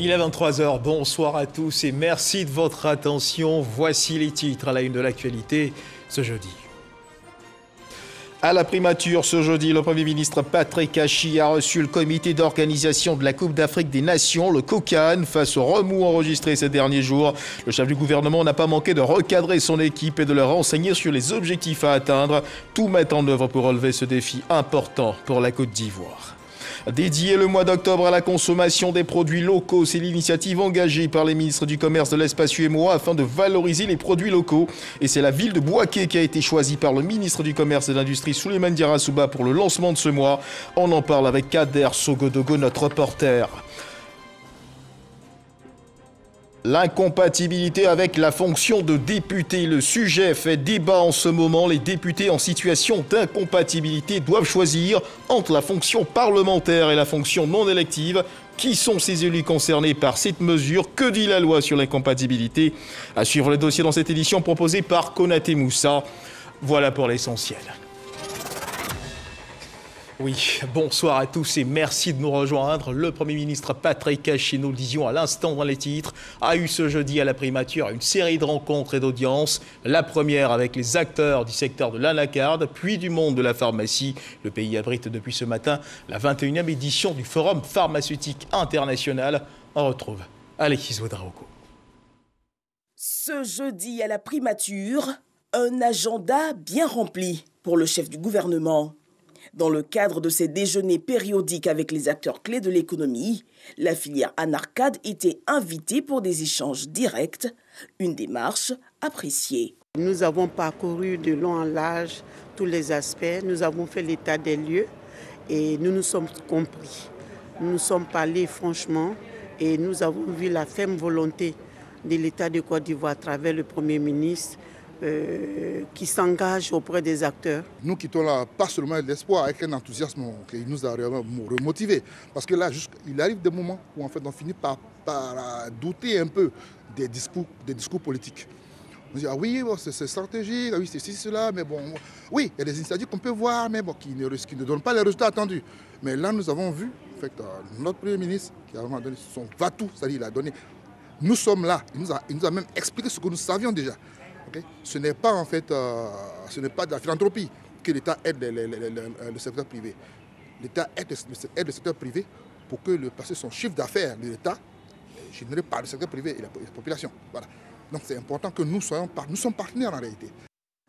Il est 23 h, bonsoir à tous et merci de votre attention. Voici les titres à la une de l'actualité ce jeudi. À la primature, ce jeudi, le Premier ministre Patrick Achi a reçu le comité d'organisation de la Coupe d'Afrique des Nations, le COCAN, face au remous enregistré ces derniers jours. Le chef du gouvernement n'a pas manqué de recadrer son équipe et de leur renseigner sur les objectifs à atteindre. Tout mettre en œuvre pour relever ce défi important pour la Côte d'Ivoire. Dédier le mois d'octobre à la consommation des produits locaux, c'est l'initiative engagée par les ministres du Commerce, de l'Espace UEMOA afin de valoriser les produits locaux. Et c'est la ville de Bouaké qui a été choisie par le ministre du Commerce et de l'Industrie, Souleymane Diarra pour le lancement de ce mois. On en parle avec Kader Sogodogo, notre reporter. L'incompatibilité avec la fonction de député. Le sujet fait débat en ce moment. Les députés en situation d'incompatibilité doivent choisir entre la fonction parlementaire et la fonction non élective. Qui sont ces élus concernés par cette mesure? Que dit la loi sur l'incompatibilité? À suivre le dossier dans cette édition proposée par Konaté Moussa. Voilà pour l'essentiel. Oui, bonsoir à tous et merci de nous rejoindre. Le Premier ministre Patrick Achi, nous le disions à l'instant dans les titres, a eu ce jeudi à la primature une série de rencontres et d'audiences. La première avec les acteurs du secteur de l'anacarde, puis du monde de la pharmacie. Le pays abrite depuis ce matin la 21e édition du Forum pharmaceutique international. On retrouve Alexis Ouedraogo. Ce jeudi à la primature, un agenda bien rempli pour le chef du gouvernement. Dans le cadre de ces déjeuners périodiques avec les acteurs clés de l'économie, la filière Anarcade était invitée pour des échanges directs, une démarche appréciée. Nous avons parcouru de long en large tous les aspects, nous avons fait l'état des lieux et nous nous sommes compris. Nous nous sommes parlé franchement et nous avons vu la ferme volonté de l'État de Côte d'Ivoire à travers le Premier ministre qui s'engage auprès des acteurs. Nous quittons là pas seulement l'espoir, avec un enthousiasme qui nous a remotivés. Parce que là, il arrive des moments où en fait, on finit par douter un peu des discours politiques. On dit, ah oui, bon, c'est stratégique, ah oui, c'est cela, mais bon, oui, il y a des initiatives qu'on peut voir, mais bon, qui ne donnent pas les résultats attendus. Mais là, nous avons vu, en fait, notre Premier ministre, qui a vraiment donné son va-tout, c'est-à-dire il a donné, nous sommes là, il nous a même expliqué ce que nous savions déjà. Okay? Ce n'est pas en fait, ce n'est pas de la philanthropie que l'État aide le secteur privé. L'État aide le secteur privé pour que passer son chiffre d'affaires de l'État généré par le secteur privé et la population. Voilà. Donc c'est important que nous sommes partenaires en réalité.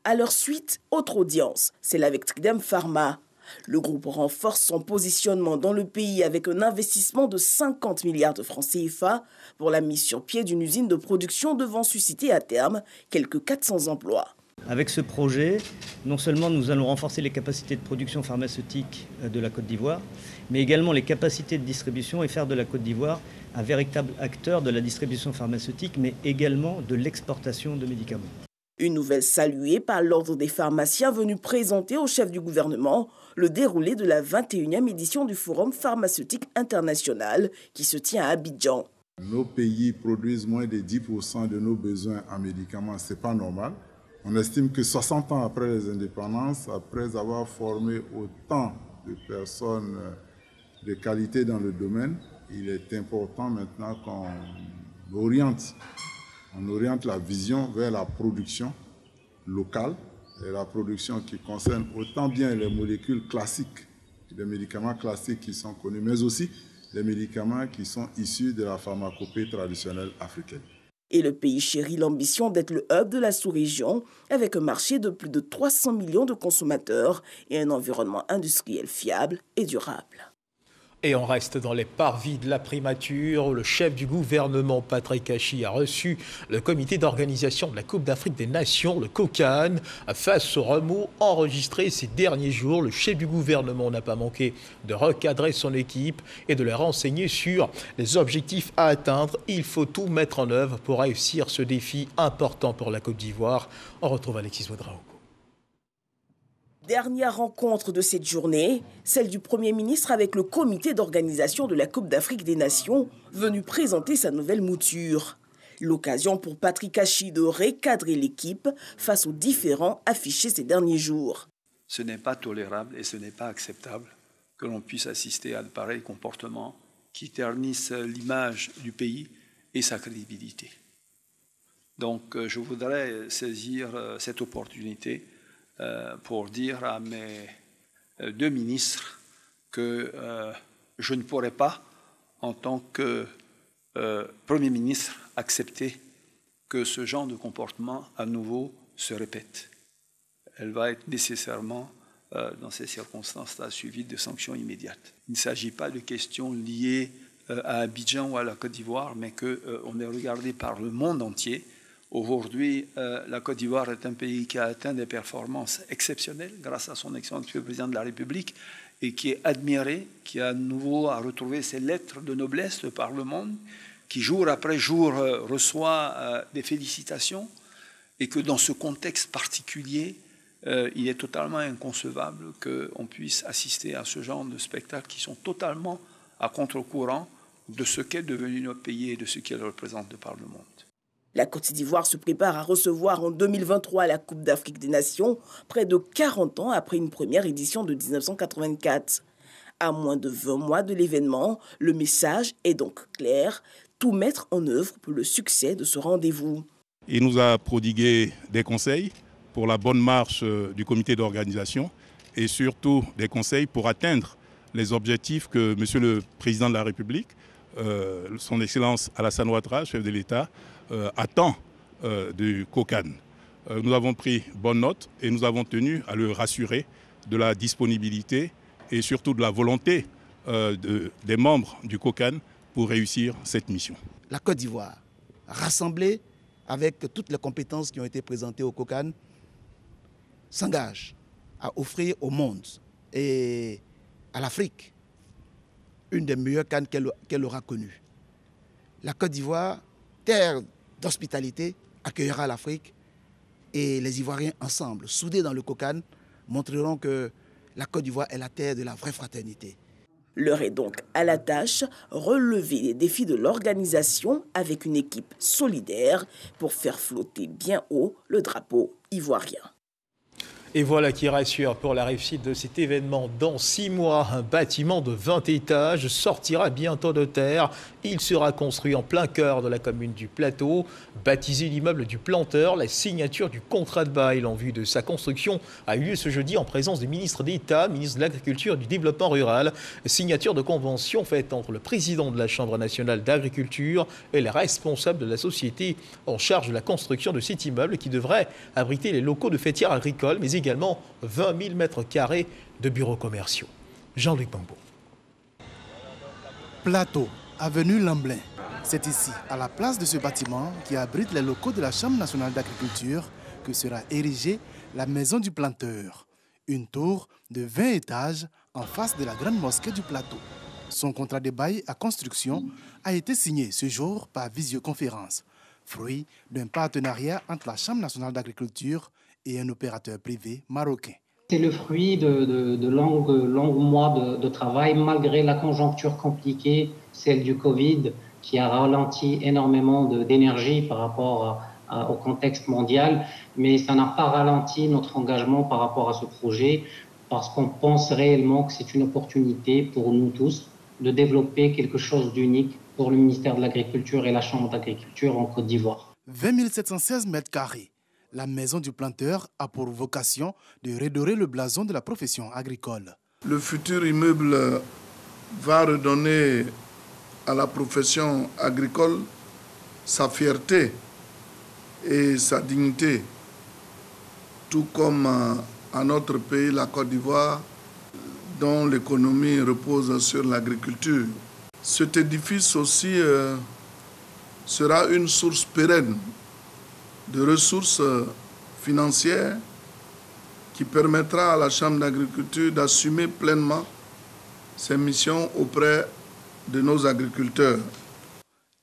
À leur suite, autre audience, celle avec Tridem Pharma. Le groupe renforce son positionnement dans le pays avec un investissement de 50 milliards de francs CFA pour la mise sur pied d'une usine de production devant susciter à terme quelques 400 emplois. Avec ce projet, non seulement nous allons renforcer les capacités de production pharmaceutique de la Côte d'Ivoire, mais également les capacités de distribution et faire de la Côte d'Ivoire un véritable acteur de la distribution pharmaceutique, mais également de l'exportation de médicaments. Une nouvelle saluée par l'Ordre des pharmaciens venu présenter au chef du gouvernement le déroulé de la 21e édition du Forum pharmaceutique international qui se tient à Abidjan. Nos pays produisent moins de 10% de nos besoins en médicaments, ce n'est pas normal. On estime que 60 ans après les indépendances, après avoir formé autant de personnes de qualité dans le domaine, il est important maintenant qu'on oriente la vision vers la production locale et la production qui concerne autant bien les molécules classiques, les médicaments classiques qui sont connus, mais aussi les médicaments qui sont issus de la pharmacopée traditionnelle africaine. Et le pays chérit l'ambition d'être le hub de la sous-région avec un marché de plus de 300 millions de consommateurs et un environnement industriel fiable et durable. Et on reste dans les parvis de la primature. Le chef du gouvernement, Patrick Achi, a reçu le comité d'organisation de la Coupe d'Afrique des Nations, le COCAN. Face aux remous enregistrés ces derniers jours, le chef du gouvernement n'a pas manqué de recadrer son équipe et de les renseigner sur les objectifs à atteindre. Il faut tout mettre en œuvre pour réussir ce défi important pour la Côte d'Ivoire. On retrouve Alexis Ouedraogo. Dernière rencontre de cette journée, celle du Premier ministre avec le comité d'organisation de la Coupe d'Afrique des Nations, venu présenter sa nouvelle mouture. L'occasion pour Patrick Achi de recadrer l'équipe face aux différends affichés ces derniers jours. Ce n'est pas tolérable et ce n'est pas acceptable que l'on puisse assister à de pareils comportements qui ternissent l'image du pays et sa crédibilité. Donc je voudrais saisir cette opportunité pour dire à mes deux ministres que je ne pourrais pas, en tant que Premier ministre, accepter que ce genre de comportement à nouveau se répète. Elle va être nécessairement, dans ces circonstances-là, suivie de sanctions immédiates. Il ne s'agit pas de questions liées à Abidjan ou à la Côte d'Ivoire, mais qu'on est regardé par le monde entier. Aujourd'hui, la Côte d'Ivoire est un pays qui a atteint des performances exceptionnelles grâce à son excellence Monsieur le Président de la République et qui est admiré, qui à nouveau a retrouvé ses lettres de noblesse par le monde, qui jour après jour reçoit des félicitations et que dans ce contexte particulier, il est totalement inconcevable qu'on puisse assister à ce genre de spectacles qui sont totalement à contre-courant de ce qu'est devenu notre pays et de ce qu'il représente de par le monde. La Côte d'Ivoire se prépare à recevoir en 2023 la Coupe d'Afrique des Nations, près de 40 ans après une première édition de 1984. À moins de 20 mois de l'événement, le message est donc clair, tout mettre en œuvre pour le succès de ce rendez-vous. Il nous a prodigué des conseils pour la bonne marche du comité d'organisation et surtout des conseils pour atteindre les objectifs que Monsieur le Président de la République, son Excellence Alassane Ouattara, chef de l'État, attend du COCAN. Nous avons pris bonne note et nous avons tenu à le rassurer de la disponibilité et surtout de la volonté des membres du COCAN pour réussir cette mission. La Côte d'Ivoire, rassemblée avec toutes les compétences qui ont été présentées au COCAN, s'engage à offrir au monde et à l'Afrique une des meilleures cannes qu'elle aura connues. La Côte d'Ivoire, terre d'hospitalité, accueillera l'Afrique et les Ivoiriens ensemble, soudés dans le COCAN, montreront que la Côte d'Ivoire est la terre de la vraie fraternité. L'heure est donc à la tâche, relever les défis de l'organisation avec une équipe solidaire pour faire flotter bien haut le drapeau ivoirien. Et voilà qui rassure pour la réussite de cet événement. Dans 6 mois, un bâtiment de 20 étages sortira bientôt de terre. Il sera construit en plein cœur de la commune du Plateau. Baptisé l'immeuble du Planteur, la signature du contrat de bail en vue de sa construction a eu lieu ce jeudi en présence des ministres d'État, ministre de l'Agriculture et du Développement rural. Signature de convention faite entre le président de la Chambre nationale d'agriculture et les responsables de la société en charge de la construction de cet immeuble qui devrait abriter les locaux de fêtières agricoles, mais également 20 000 mètres carrés de bureaux commerciaux. Jean-Luc Bambo. Plateau, avenue Lamblin. C'est ici, à la place de ce bâtiment qui abrite les locaux de la Chambre nationale d'agriculture, que sera érigée la maison du Planteur. Une tour de 20 étages en face de la grande mosquée du Plateau. Son contrat de bail à construction a été signé ce jour par visioconférence, fruit d'un partenariat entre la Chambre nationale d'agriculture et un opérateur privé marocain. C'est le fruit de longs mois de travail, malgré la conjoncture compliquée, celle du Covid, qui a ralenti énormément d'énergie par rapport au contexte mondial. Mais ça n'a pas ralenti notre engagement par rapport à ce projet, parce qu'on pense réellement que c'est une opportunité pour nous tous de développer quelque chose d'unique pour le ministère de l'Agriculture et la Chambre d'agriculture en Côte d'Ivoire. 20 716 mètres carrés. La maison du Planteur a pour vocation de redorer le blason de la profession agricole. Le futur immeuble va redonner à la profession agricole sa fierté et sa dignité, tout comme à notre pays, la Côte d'Ivoire, dont l'économie repose sur l'agriculture. Cet édifice aussi sera une source pérenne de ressources financières qui permettra à la Chambre d'agriculture d'assumer pleinement ses missions auprès de nos agriculteurs.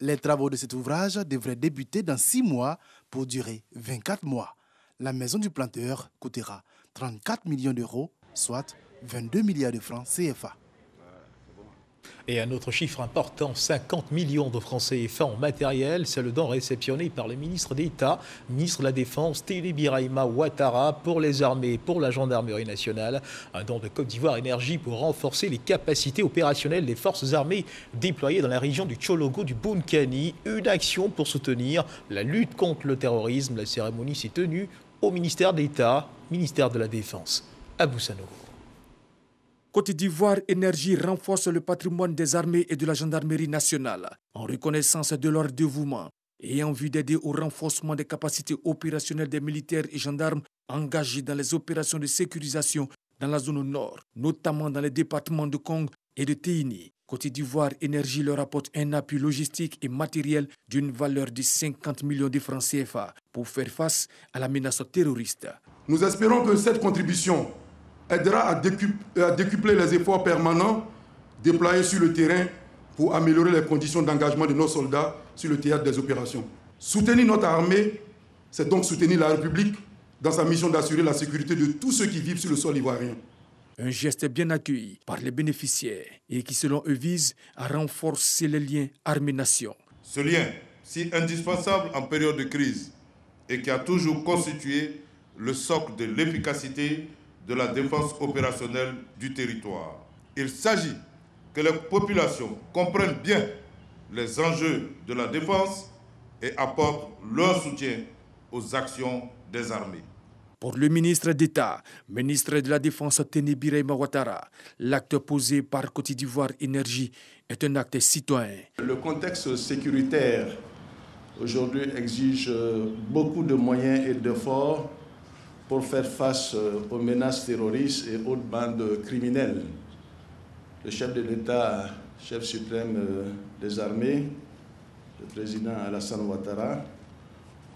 Les travaux de cet ouvrage devraient débuter dans 6 mois pour durer 24 mois. La maison du Planteur coûtera 34 millions d'euros, soit 22 milliards de francs CFA. Et un autre chiffre important, 50 millions de francs CFA en matériel, c'est le don réceptionné par le ministre d'État, ministre de la Défense, Téné Birahima Ouattara, pour les armées et pour la gendarmerie nationale. Un don de Côte d'Ivoire Énergie pour renforcer les capacités opérationnelles des forces armées déployées dans la région du Tchologo du Bounkani. Une action pour soutenir la lutte contre le terrorisme. La cérémonie s'est tenue au ministère d'État, ministère de la Défense. Abou Sanogo. Côte d'Ivoire Énergie renforce le patrimoine des armées et de la gendarmerie nationale en reconnaissance de leur dévouement et en vue d'aider au renforcement des capacités opérationnelles des militaires et gendarmes engagés dans les opérations de sécurisation dans la zone nord, notamment dans les départements de Kong et de Téini. Côte d'Ivoire Énergie leur apporte un appui logistique et matériel d'une valeur de 50 millions de francs CFA pour faire face à la menace terroriste. Nous espérons que cette contribution aidera à décupler les efforts permanents déployés sur le terrain pour améliorer les conditions d'engagement de nos soldats sur le théâtre des opérations. Soutenir notre armée, c'est donc soutenir la République dans sa mission d'assurer la sécurité de tous ceux qui vivent sur le sol ivoirien. Un geste bien accueilli par les bénéficiaires et qui, selon eux, vise à renforcer les liens armée-nation. Ce lien, si indispensable en période de crise et qui a toujours constitué le socle de l'efficacité de la défense opérationnelle du territoire. Il s'agit que les populations comprennent bien les enjeux de la défense et apportent leur soutien aux actions des armées. Pour le ministre d'État, ministre de la Défense Téné Birahima Ouattara, l'acte posé par Côte d'Ivoire Énergie est un acte citoyen. Le contexte sécuritaire aujourd'hui exige beaucoup de moyens et d'efforts pour faire face aux menaces terroristes et autres bandes criminelles. Le chef de l'État, chef suprême des armées, le président Alassane Ouattara,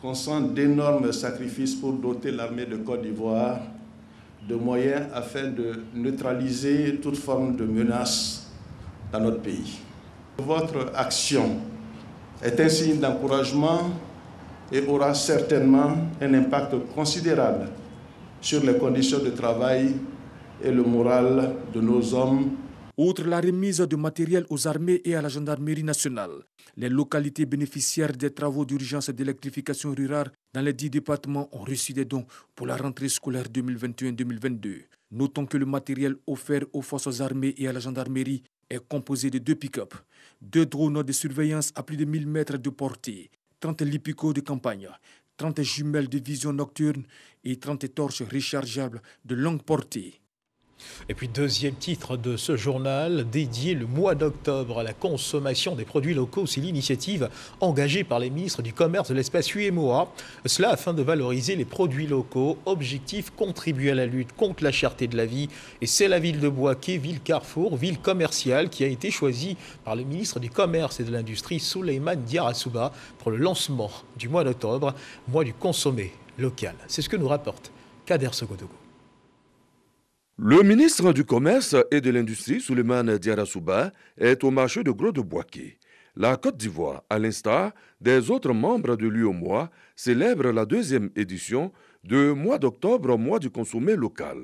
consent d'énormes sacrifices pour doter l'armée de Côte d'Ivoire de moyens afin de neutraliser toute forme de menace dans notre pays. Votre action est un signe d'encouragement et aura certainement un impact considérable sur les conditions de travail et le moral de nos hommes. Outre la remise de matériel aux armées et à la gendarmerie nationale, les localités bénéficiaires des travaux d'urgence d'électrification rurale dans les 10 départements ont reçu des dons pour la rentrée scolaire 2021-2022. Notons que le matériel offert aux forces armées et à la gendarmerie est composé de 2 pick-up, 2 drones de surveillance à plus de 1000 mètres de portée, 30 lipicos de campagne, 30 jumelles de vision nocturne et 30 torches rechargeables de longue portée. Et puis deuxième titre de ce journal, dédié le mois d'octobre à la consommation des produits locaux. C'est l'initiative engagée par les ministres du Commerce de l'espace UEMOA. Cela afin de valoriser les produits locaux. Objectif, contribuer à la lutte contre la cherté de la vie. Et c'est la ville de Bouaké, ville carrefour, ville commerciale, qui a été choisie par le ministre du Commerce et de l'Industrie, Souleymane Diarra pour le lancement du mois d'octobre, mois du consommé local. C'est ce que nous rapporte Kader Sogodogo. Le ministre du Commerce et de l'Industrie, Souleymane Diarra est au marché de Gros de Bouaké. La Côte d'Ivoire, à l'instar des autres membres de l'UEMOA, célèbre la 2e édition de mois d'octobre, mois du consommé local.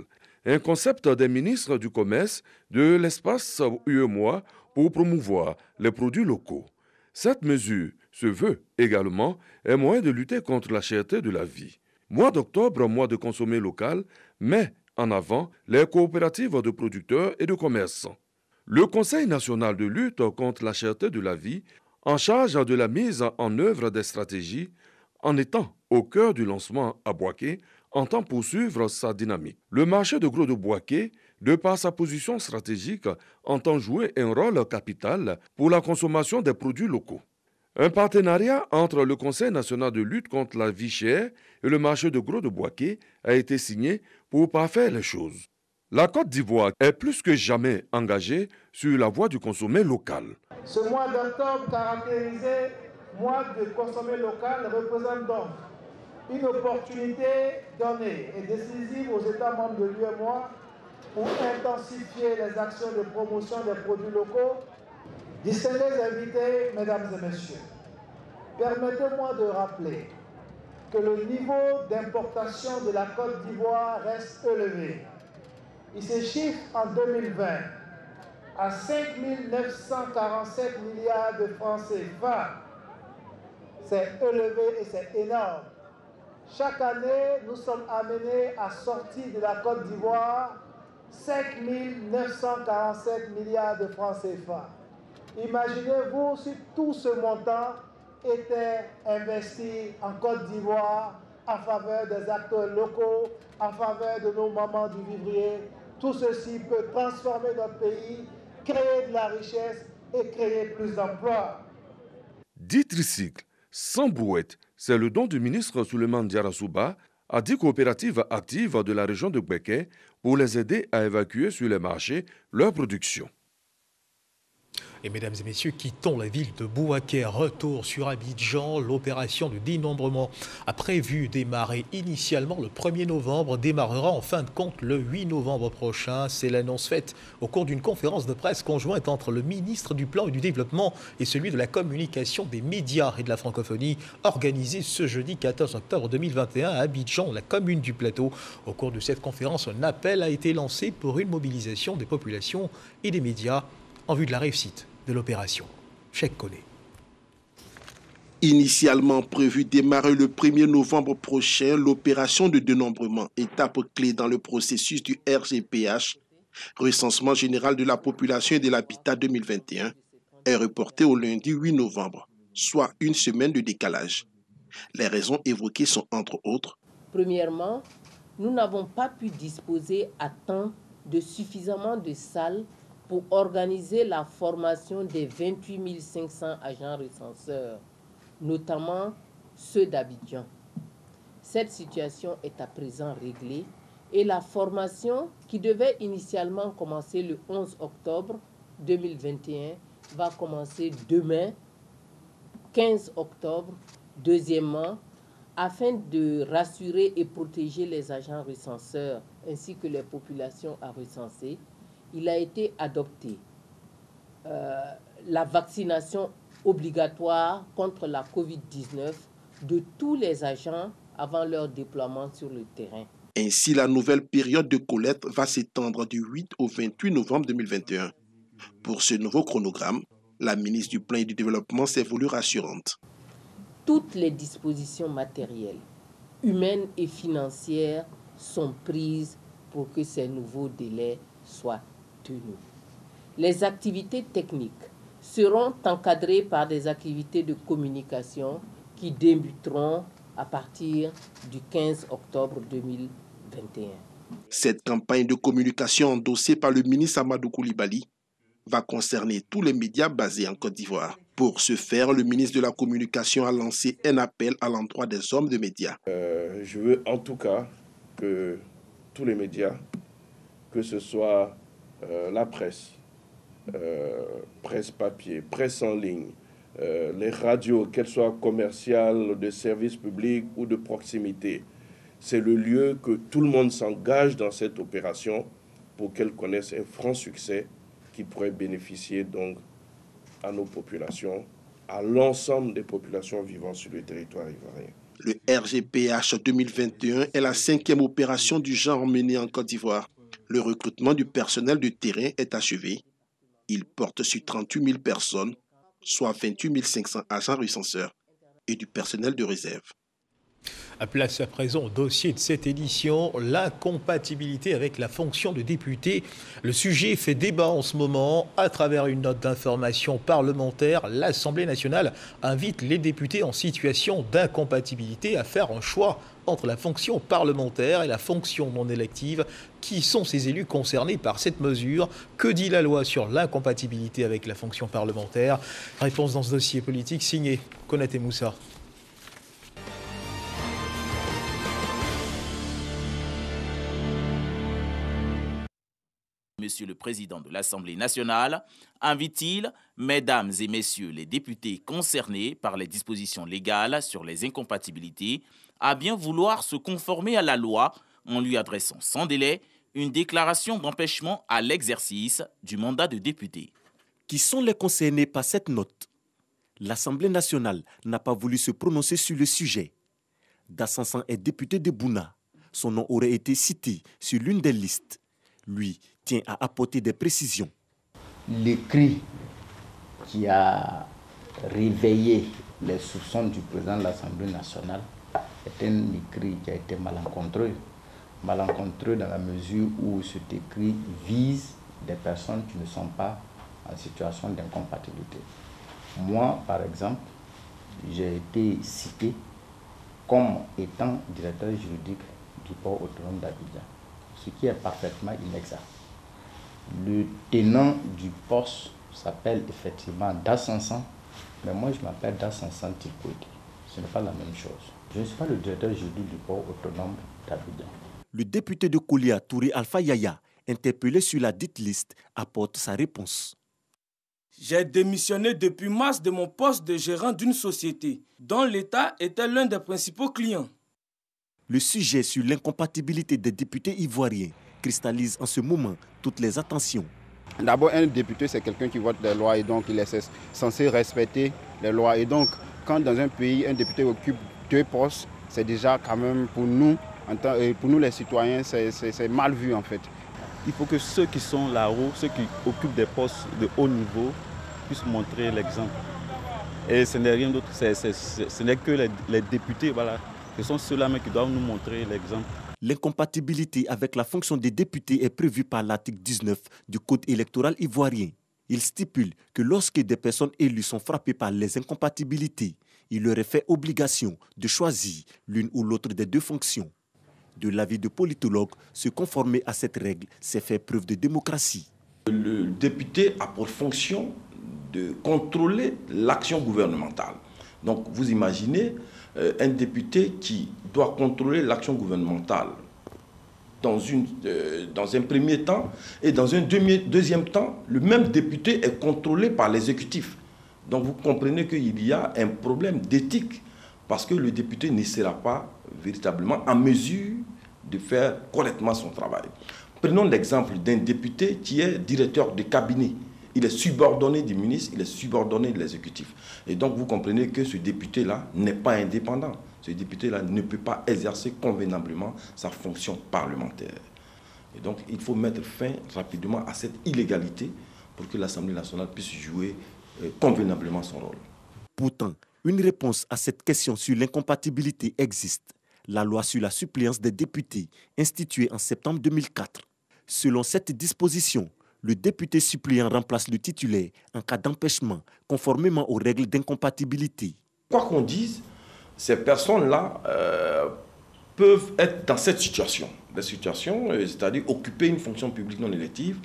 Un concept des ministres du Commerce de l'espace UEMOA pour promouvoir les produits locaux. Cette mesure se veut également un moyen de lutter contre la cherté de la vie. Mois d'octobre, mois de consommé local, mais en avant les coopératives de producteurs et de commerçants. Le Conseil national de lutte contre la cherté de la vie, en charge de la mise en œuvre des stratégies, en étant au cœur du lancement à Bouaké, entend poursuivre sa dynamique. Le marché de Gros de Bouaké, de par sa position stratégique, entend jouer un rôle capital pour la consommation des produits locaux. Un partenariat entre le Conseil national de lutte contre la vie chère et le marché de Gros de Bouaké a été signé pour parfaire les choses. La Côte d'Ivoire est plus que jamais engagée sur la voie du consommé local. Ce mois d'octobre caractérisé mois de consommé local représente donc une opportunité donnée et décisive aux États membres de l'UEMOA pour intensifier les actions de promotion des produits locaux. Distingués invités, mesdames et messieurs, permettez-moi de rappeler que le niveau d'importation de la Côte d'Ivoire reste élevé. Il se chiffre en 2020 à 5 947 milliards de francs CFA. C'est élevé et c'est énorme. Chaque année, nous sommes amenés à sortir de la Côte d'Ivoire 5 947 milliards de francs CFA. Imaginez-vous si tout ce montant était investi en Côte d'Ivoire en faveur des acteurs locaux, en faveur de nos mamans du vivrier. Tout ceci peut transformer notre pays, créer de la richesse et créer plus d'emplois. Dit tricycle, sans brouette, c'est le don du ministre Souleymane Diarra Souba à 10 coopératives actives de la région de Gbeke pour les aider à évacuer sur les marchés leur production. Et mesdames et messieurs, quittons la ville de Bouaké, retour sur Abidjan. L'opération de dénombrement a prévu démarrer initialement le 1er novembre, démarrera en fin de compte le 8 novembre prochain. C'est l'annonce faite au cours d'une conférence de presse conjointe entre le ministre du Plan et du Développement et celui de la communication, des médias et de la francophonie, organisée ce jeudi 14 octobre 2021 à Abidjan, la commune du Plateau. Au cours de cette conférence, un appel a été lancé pour une mobilisation des populations et des médias en vue de la réussite de l'opération. Cheikh Koné. Initialement prévu démarrer le 1er novembre prochain, l'opération de dénombrement, étape clé dans le processus du RGPH, recensement général de la population et de l'habitat 2021, est reportée au lundi 8 novembre, soit une semaine de décalage. Les raisons évoquées sont entre autres. Premièrement, nous n'avons pas pu disposer à temps de suffisamment de salles pour organiser la formation des 28 500 agents recenseurs, notamment ceux d'Abidjan. Cette situation est à présent réglée et la formation, qui devait initialement commencer le 11 octobre 2021, va commencer demain, 15 octobre. Deuxièmement, afin de rassurer et protéger les agents recenseurs ainsi que les populations à recenser, il a été adopté la vaccination obligatoire contre la COVID-19 de tous les agents avant leur déploiement sur le terrain. Ainsi, la nouvelle période de collecte va s'étendre du 8 au 28 novembre 2021. Pour ce nouveau chronogramme, la ministre du Plan et du Développement s'est voulue rassurante. Toutes les dispositions matérielles, humaines et financières sont prises pour que ces nouveaux délais soient tenus. Les activités techniques seront encadrées par des activités de communication qui débuteront à partir du 15 octobre 2021. Cette campagne de communication endossée par le ministre Amadou Coulibaly va concerner tous les médias basés en Côte d'Ivoire. Pour ce faire, le ministre de la Communication a lancé un appel à l'endroit des hommes de médias. Je veux en tout cas que tous les médias, que ce soit la presse, presse papier, presse en ligne, les radios, qu'elles soient commerciales, de services publics ou de proximité, c'est le lieu que tout le monde s'engage dans cette opération pour qu'elle connaisse un franc succès qui pourrait bénéficier donc à nos populations, à l'ensemble des populations vivant sur le territoire ivoirien. Le RGPH 2021 est la 5e opération du genre menée en Côte d'Ivoire. Le recrutement du personnel de terrain est achevé. Il porte sur 38 000 personnes, soit 28 500 agents recenseurs et du personnel de réserve. Place à présent au dossier de cette édition, l'incompatibilité avec la fonction de député. Le sujet fait débat en ce moment. À travers une note d'information parlementaire, l'Assemblée nationale invite les députés en situation d'incompatibilité à faire un choix entre la fonction parlementaire et la fonction non élective. Qui sont ces élus concernés par cette mesure? Que dit la loi sur l'incompatibilité avec la fonction parlementaire? Réponse dans ce dossier politique signé Konaté Moussa. Monsieur le Président de l'Assemblée nationale invite-t-il, mesdames et messieurs les députés concernés par les dispositions légales sur les incompatibilités, à bien vouloir se conformer à la loi en lui adressant sans délai une déclaration d'empêchement à l'exercice du mandat de député. Qui sont les concernés par cette note? L'Assemblée nationale n'a pas voulu se prononcer sur le sujet. Dassansan est député de Bouna. Son nom aurait été cité sur l'une des listes. Lui tient à apporter des précisions. le cri qui a réveillé les soupçons du président de l'Assemblée nationale est un écrit qui a été malencontreux. Malencontreux dans la mesure où cet écrit vise des personnes qui ne sont pas en situation d'incompatibilité. Moi, par exemple, j'ai été cité comme étant directeur juridique du port autonome d'Abidjan, ce qui est parfaitement inexact. Le tenant du poste s'appelle effectivement Dassansan, mais moi je m'appelle Dassansan Tilkoudi. Ce n'est pas la même chose. Je ne suis pas le directeur juridique du port autonome d'Abidjan. Le député de Koulia, Touré Alpha Yaya, interpellé sur la dite liste, apporte sa réponse. J'ai démissionné depuis mars de mon poste de gérant d'une société dont l'État était l'un des principaux clients. Le sujet sur l'incompatibilité des députés ivoiriens cristallise en ce moment toutes les attentions. D'abord, un député, c'est quelqu'un qui vote les lois et donc il est censé respecter les lois. Et donc, quand dans un pays, un député occupe 2 postes, c'est déjà quand même pour nous les citoyens, c'est mal vu en fait. Il faut que ceux qui sont là-haut, ceux qui occupent des postes de haut niveau, puissent montrer l'exemple. Et ce n'est rien d'autre, ce n'est que les députés, voilà. Ce sont ceux-là qui doivent nous montrer l'exemple. L'incompatibilité avec la fonction des députés est prévue par l'article 19 du Code électoral ivoirien. Il stipule que lorsque des personnes élues sont frappées par les incompatibilités, il leur est fait obligation de choisir l'une ou l'autre des 2 fonctions. De l'avis de politologues, se conformer à cette règle, c'est faire preuve de démocratie. Le député a pour fonction de contrôler l'action gouvernementale. Donc vous imaginez un député qui doit contrôler l'action gouvernementale dans un premier temps, et dans un deuxième temps, le même député est contrôlé par l'exécutif. Donc vous comprenez qu'il y a un problème d'éthique, parce que le député ne sera pas véritablement en mesure de faire correctement son travail. Prenons l'exemple d'un député qui est directeur de cabinet. Il est subordonné du ministre, il est subordonné de l'exécutif. Et donc vous comprenez que ce député-là n'est pas indépendant. Ce député-là ne peut pas exercer convenablement sa fonction parlementaire. Et donc il faut mettre fin rapidement à cette illégalité pour que l'Assemblée nationale puisse jouer convenablement son rôle. Pourtant, une réponse à cette question sur l'incompatibilité existe. La loi sur la suppléance des députés, instituée en septembre 2004. Selon cette disposition, le député suppléant remplace le titulaire en cas d'empêchement, conformément aux règles d'incompatibilité. Quoi qu'on dise, ces personnes-là peuvent être dans cette situation. La situation, c'est-à-dire occuper une fonction publique non élective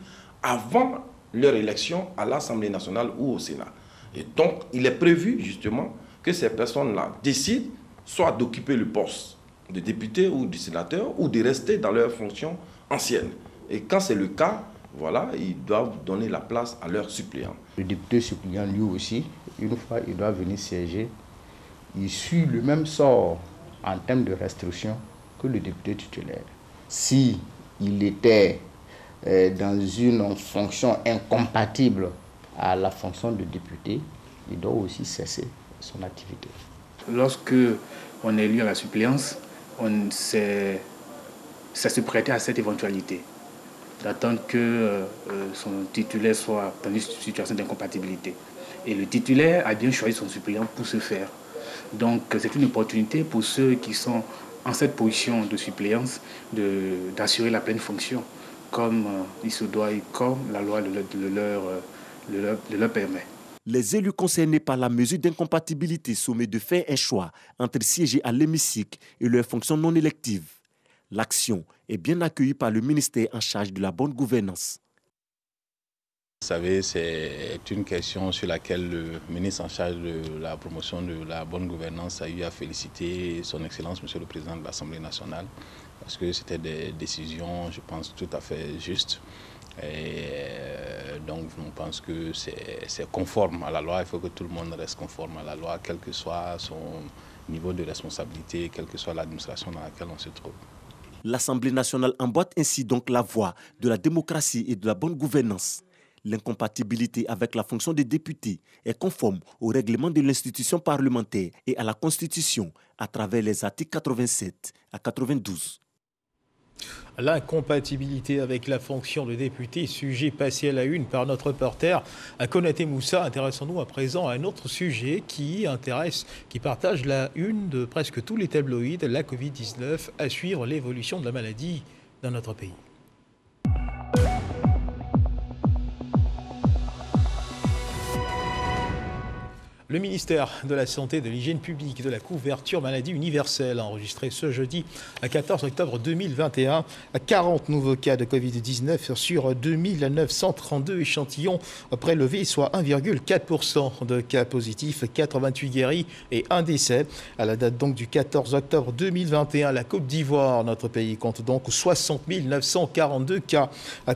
avant leur élection à l'Assemblée nationale ou au Sénat. Et donc, il est prévu justement que ces personnes-là décident soit d'occuper le poste de député ou de sénateur ou de rester dans leur fonction ancienne. Et quand c'est le cas, voilà, ils doivent donner la place à leurs suppléants. Le député suppléant, lui aussi, une fois il doit venir siéger, il suit le même sort en termes de restriction que le député titulaire. Si il était dans une fonction incompatible à la fonction de député, il doit aussi cesser son activité. Lorsque on est élu à la suppléance, ça se prêtait à cette éventualité, d'attendre que son titulaire soit dans une situation d'incompatibilité. Et le titulaire a bien choisi son suppléant pour ce faire. Donc c'est une opportunité pour ceux qui sont en cette position de suppléance d'assurer la pleine fonction, comme il se doit et comme la loi le leur permet. Les élus concernés par la mesure d'incompatibilité soumettent de faire un choix entre siéger à l'hémicycle et leurs fonctions non électives. L'action est bien accueillie par le ministère en charge de la bonne gouvernance. Vous savez, c'est une question sur laquelle le ministre en charge de la promotion de la bonne gouvernance a eu à féliciter son Excellence, Monsieur le Président de l'Assemblée nationale, parce que c'était des décisions, je pense, tout à fait justes. Et donc, on pense que c'est conforme à la loi. Il faut que tout le monde reste conforme à la loi, quel que soit son niveau de responsabilité, quelle que soit l'administration dans laquelle on se trouve. L'Assemblée nationale emboîte ainsi donc la voie de la démocratie et de la bonne gouvernance. L'incompatibilité avec la fonction de député est conforme au règlement de l'institution parlementaire et à la Constitution à travers les articles 87 à 92. L'incompatibilité avec la fonction de député, sujet passé à la une par notre reporter Konaté Moussa. Intéressons-nous à présent à un autre sujet qui partage la une de presque tous les tabloïds, la Covid-19, à suivre l'évolution de la maladie dans notre pays. Le ministère de la Santé, de l'Hygiène publique et de la couverture maladie universelle a enregistré ce jeudi, 14 octobre 2021, 40 nouveaux cas de Covid-19 sur 2932 échantillons prélevés, soit 1,4% de cas positifs, 88 guéris et 1 décès. À la date donc du 14 octobre 2021, la Côte d'Ivoire, notre pays, compte donc 60 942 cas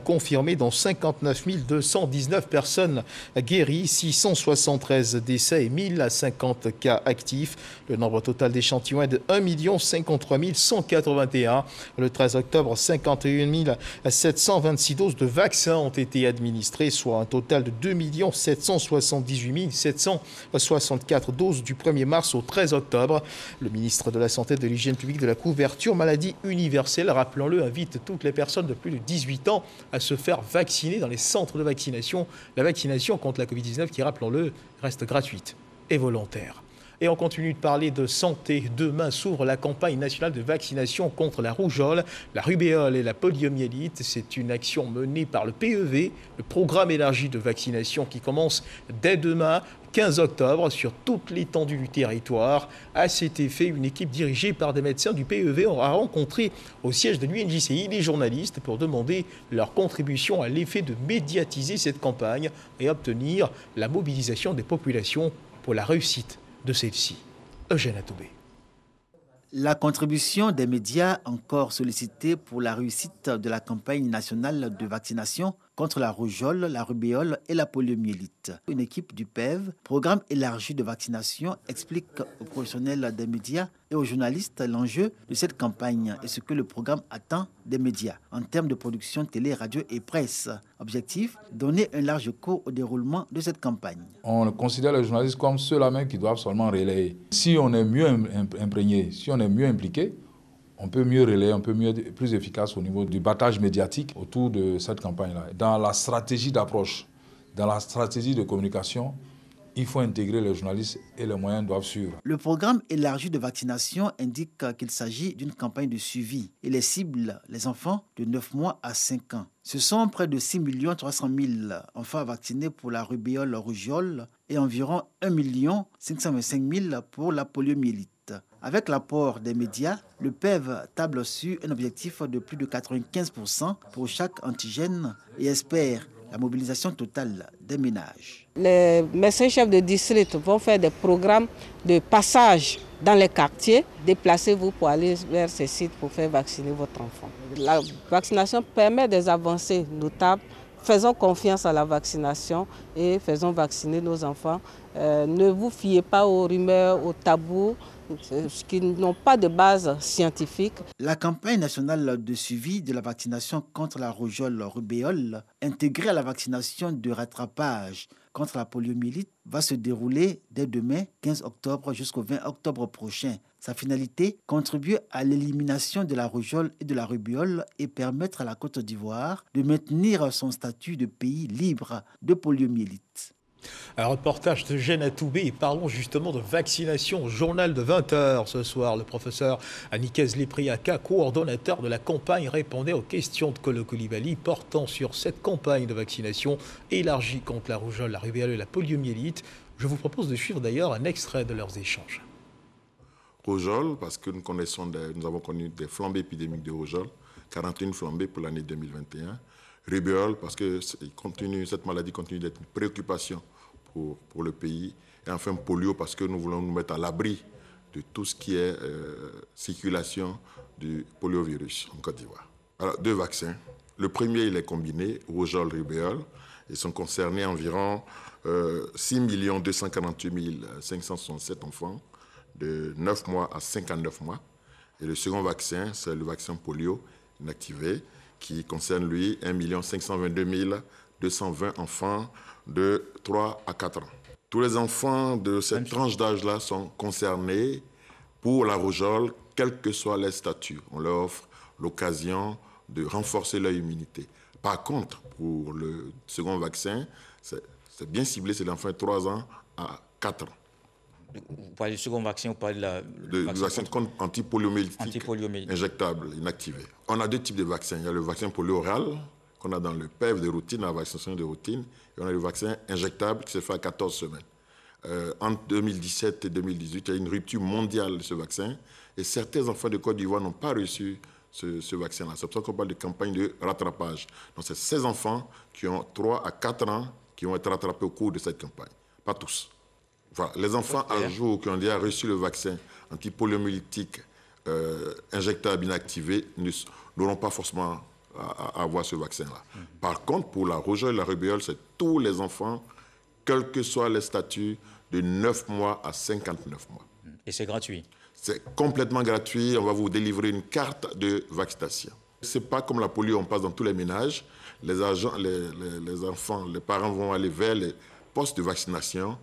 confirmés, dont 59 219 personnes guéries, 673 décès et 1050 cas actifs. Le nombre total d'échantillons est de 1 053 181. Le 13 octobre, 51 726 doses de vaccins ont été administrées, soit un total de 2 778 764 doses du 1er mars au 13 octobre. Le ministre de la Santé, de l'Hygiène publique, de la couverture maladie universelle, rappelons-le, invite toutes les personnes de plus de 18 ans à se faire vacciner dans les centres de vaccination. La vaccination contre la Covid-19 qui, rappelons-le, reste gratuite et volontaire. Et on continue de parler de santé. Demain s'ouvre la campagne nationale de vaccination contre la rougeole, la rubéole et la poliomyélite. C'est une action menée par le PEV, le programme élargi de vaccination qui commence dès demain, 15 octobre, sur toute l'étendue du territoire. À cet effet, une équipe dirigée par des médecins du PEV a rencontré au siège de l'UNJCI les journalistes pour demander leur contribution à l'effet de médiatiser cette campagne et obtenir la mobilisation des populations pour la réussite de celle-ci. Eugène Atoubé. La contribution des médias encore sollicitée pour la réussite de la campagne nationale de vaccination contre la rougeole, la rubéole et la poliomyélite. Une équipe du PEV, programme élargi de vaccination, explique aux professionnels des médias et aux journalistes l'enjeu de cette campagne et ce que le programme attend des médias en termes de production télé, radio et presse. Objectif, donner un large cours au déroulement de cette campagne. On considère les journalistes comme ceux-là même qui doivent seulement relayer. Si on est mieux imprégné, si on est mieux impliqué, on peut mieux relayer, on peut plus efficace au niveau du battage médiatique autour de cette campagne-là. Dans la stratégie d'approche, dans la stratégie de communication, il faut intégrer les journalistes et les moyens doivent suivre. Le programme élargi de vaccination indique qu'il s'agit d'une campagne de suivi et les cibles les enfants de 9 mois à 5 ans. Ce sont près de 6 300 000 enfants vaccinés pour la rubéole rougeole et environ 1 525 000 pour la poliomyélite. Avec l'apport des médias, le PEV table sur un objectif de plus de 95% pour chaque antigène et espère la mobilisation totale des ménages. Les médecins-chefs de district vont faire des programmes de passage dans les quartiers. Déplacez-vous pour aller vers ces sites pour faire vacciner votre enfant. La vaccination permet des avancées notables. Faisons confiance à la vaccination et faisons vacciner nos enfants. Ne vous fiez pas aux rumeurs, aux tabous, qui n'ont pas de base scientifique. La campagne nationale de suivi de la vaccination contre la rougeole rubéole, intégrée à la vaccination de rattrapage contre la poliomyélite, va se dérouler dès demain, 15 octobre, jusqu'au 20 octobre prochain. Sa finalité, contribuer à l'élimination de la rougeole et de la rubéole et permettre à la Côte d'Ivoire de maintenir son statut de pays libre de poliomyélite. Un reportage de Eugène Atoubé et parlons justement de vaccination au journal de 20h ce soir. Le professeur Anikez Lepriaka, coordonnateur de la campagne, répondait aux questions de Kolo Coulibaly portant sur cette campagne de vaccination élargie contre la rougeole, la rubéole et la poliomyélite. Je vous propose de suivre d'ailleurs un extrait de leurs échanges. Rougeole, parce que nous avons connu des flambées épidémiques de rougeole, 41 flambées pour l'année 2021. Rubéole, parce que cette maladie continue d'être une préoccupation pour le pays. Et enfin, polio, parce que nous voulons nous mettre à l'abri de tout ce qui est circulation du poliovirus en Côte d'Ivoire. Alors, 2 vaccins. Le premier, il est combiné, rougeole, rubéole. Ils sont concernés environ 6 248 567 enfants de 9 mois à 59 mois. Et le second vaccin, c'est le vaccin polio inactivé, qui concerne, lui, 1 522 220 enfants de 3 à 4 ans. Tous les enfants de cette tranche d'âge-là sont concernés pour la rougeole, quel que soit leur statut. On leur offre l'occasion de renforcer leur immunité. Par contre, pour le second vaccin, c'est bien ciblé, c'est l'enfant de 3 ans à 4 ans. Vous parlez du second vaccin, vous parlez du vaccin contre antipoliomyélitique injectable, inactivé. On a 2 types de vaccins. Il y a le vaccin polio oral, qu'on a dans le PEV de routine, la vaccination de routine, et on a le vaccin injectable qui se fait à 14 semaines. Entre 2017 et 2018, il y a une rupture mondiale de ce vaccin, et certains enfants de Côte d'Ivoire n'ont pas reçu ce vaccin-là. C'est pour ça qu'on parle de campagne de rattrapage. Donc c'est 16 enfants qui ont 3 à 4 ans qui vont être rattrapés au cours de cette campagne. Pas tous. Voilà. Les enfants à jour qui ont déjà reçu le vaccin antipoliomyélitique injectable inactivé n'auront pas forcément à avoir ce vaccin-là. Par contre, pour la rougeole et la rubéole, c'est tous les enfants, quel que soit les statuts, de 9 mois à 59 mois. Et c'est gratuit? C'est complètement gratuit. On va vous délivrer une carte de vaccination. Ce n'est pas comme la polio, on passe dans tous les ménages. Les enfants, les parents vont aller vers les postes de vaccination,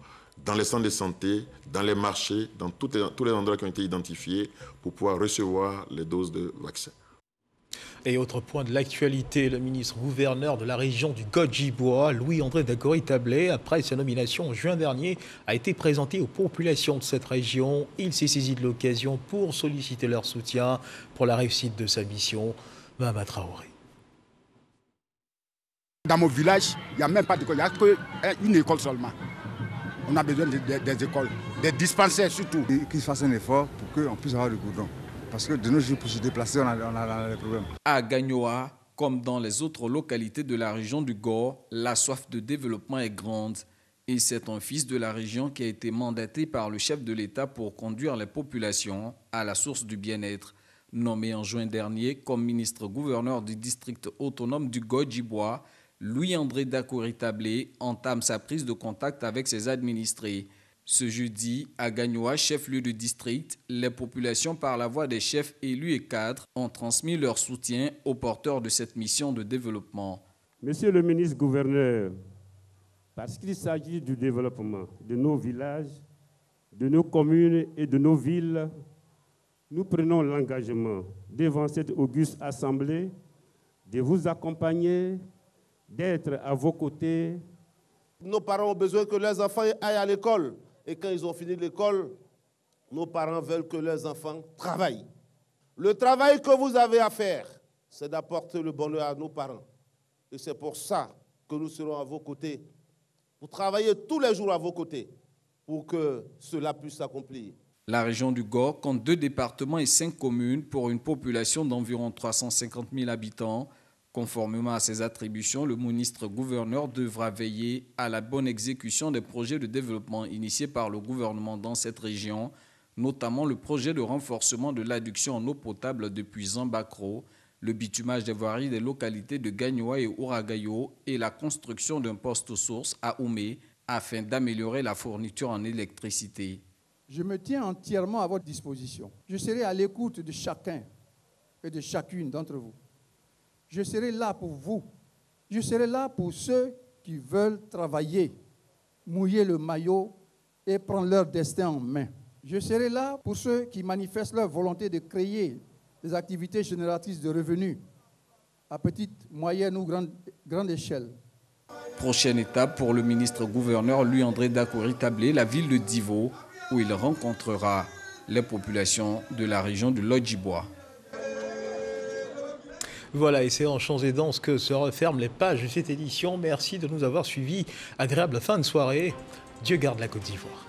dans les centres de santé, dans les marchés, dans tous les endroits qui ont été identifiés pour pouvoir recevoir les doses de vaccins. Et autre point de l'actualité, le ministre-gouverneur de la région du Godjibois, Louis-André Dacory-Tablé, après sa nomination en juin dernier, a été présenté aux populations de cette région. Il s'est saisi de l'occasion pour solliciter leur soutien pour la réussite de sa mission. Mahama Traoré. Dans mon village, il n'y a même pas d'école, il n'y a qu'une école seulement. On a besoin des écoles, des dispensaires surtout. Qu'ils fassent un effort pour qu'on puisse avoir le goudron. Parce que de nos jours, pour se déplacer, on a des problèmes. À Gagnoa, comme dans les autres localités de la région du Gor, la soif de développement est grande. Et c'est un fils de la région qui a été mandaté par le chef de l'État pour conduire les populations à la source du bien-être. Nommé en juin dernier comme ministre-gouverneur du district autonome du Godjibois, Louis-André Dacory-Tablé entame sa prise de contact avec ses administrés. Ce jeudi, à Gagnoa, chef-lieu de district, les populations, par la voix des chefs élus et cadres, ont transmis leur soutien aux porteurs de cette mission de développement. Monsieur le ministre-gouverneur, parce qu'il s'agit du développement de nos villages, de nos communes et de nos villes, nous prenons l'engagement devant cette auguste assemblée de vous accompagner, d'être à vos côtés. Nos parents ont besoin que leurs enfants aillent à l'école. Et quand ils ont fini l'école, nos parents veulent que leurs enfants travaillent. Le travail que vous avez à faire, c'est d'apporter le bonheur à nos parents. Et c'est pour ça que nous serons à vos côtés, pour travailler tous les jours à vos côtés, pour que cela puisse s'accomplir. La région du Gor compte 2 départements et 5 communes pour une population d'environ 350 000 habitants. Conformément à ses attributions, le ministre-gouverneur devra veiller à la bonne exécution des projets de développement initiés par le gouvernement dans cette région, notamment le projet de renforcement de l'adduction en eau potable depuis Zambakro, le bitumage des voiries des localités de Gagnoa et Ouragayo et la construction d'un poste source à Oumé afin d'améliorer la fourniture en électricité. Je me tiens entièrement à votre disposition. Je serai à l'écoute de chacun et de chacune d'entre vous. Je serai là pour vous. Je serai là pour ceux qui veulent travailler, mouiller le maillot et prendre leur destin en main. Je serai là pour ceux qui manifestent leur volonté de créer des activités génératrices de revenus à petite, moyenne ou grande échelle. Prochaine étape pour le ministre-gouverneur Louis-André Dacory-Tablé, la ville de Divo, où il rencontrera les populations de la région du Lodjibois. Voilà, et c'est en chants et danse que se referment les pages de cette édition. Merci de nous avoir suivis. Agréable fin de soirée. Dieu garde la Côte d'Ivoire.